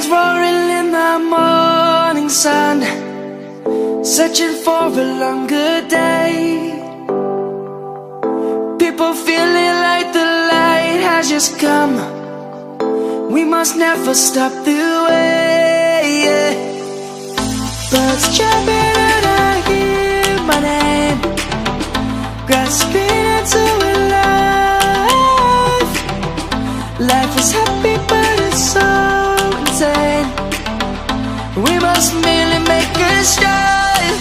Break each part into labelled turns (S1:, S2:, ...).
S1: roaring in the morning sun, searching for a longer day. People feeling like the light has just come. We must never stop the way. Birds jumping and I hear my name, grasping into a life. Life is happy but it's so insane. We must merely make a start.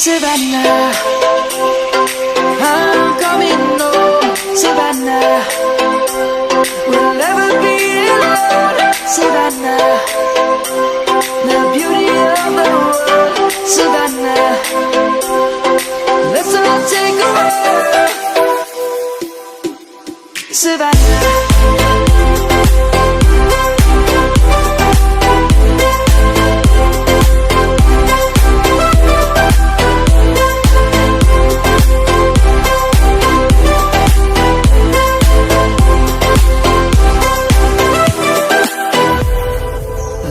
S1: Savannah, I'm coming home. Savannah, we'll never be alone. Savannah, the beauty of the world. Savannah, let's all take a walk. Savannah.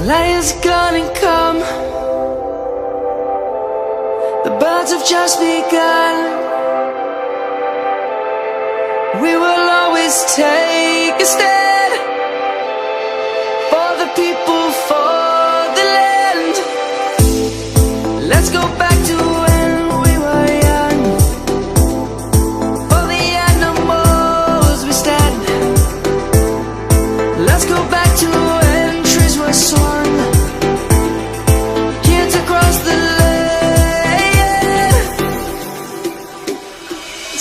S1: Lion's gonna come. The birds have just begun. We will always take a stand for the people, for the land. Let's go back to when we were young. For the animals we stand. Let's go back to when trees were swung, kids across the land.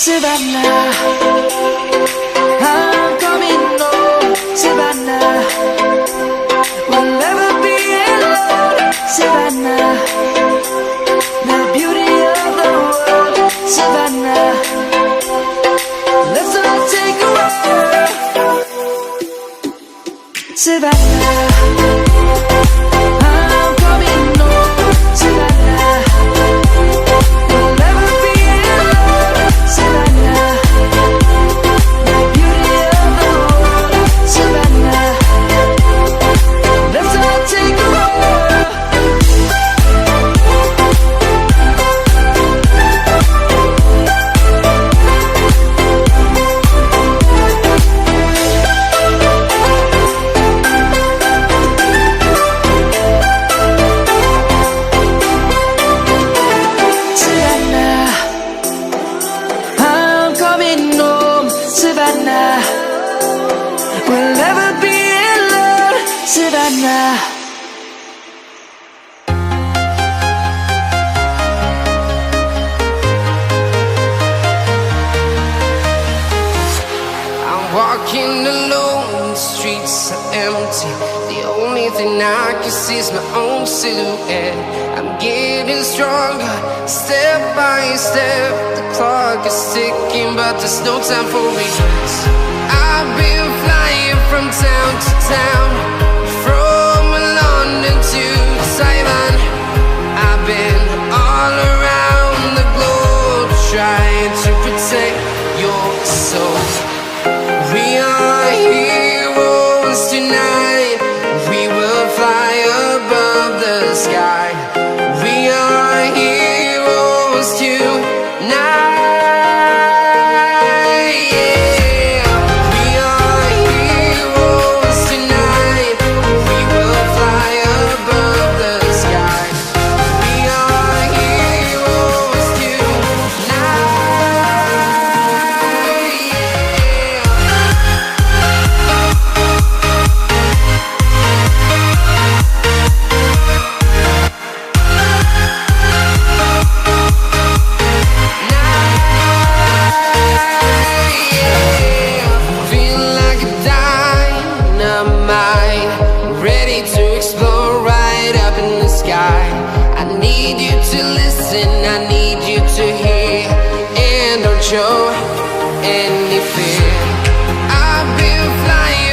S1: Savannah, I'm coming home. Savannah, we'll never be alone. Savannah, the beauty of the world. Savannah, let's all take a walk. Savannah, I'm coming home. Savannah, we'll never be alone. Savannah, the beauty of the world. Savannah, let's all take a walk. Savannah, I'm coming home. Savannah, we'll never be alone. Savannah.
S2: I'm walking alone, the streets are empty. The only thing I can see is my own silhouette. I'm getting stronger, step by step. The clock is ticking, but there's no time for regrets. I've been flying from town to town, from London to Taiwan. I've been all around the globe, trying to protect your soul. We are heroes tonight. We will fly above the sky. We are heroes tonight. Yeah. We are heroes tonight. We will fly above the sky. We are heroes tonight. Feel like a dynamite, ready to explode right up in the sky. I need you to listen, I need you to hear, and don't show any fear. I've been flying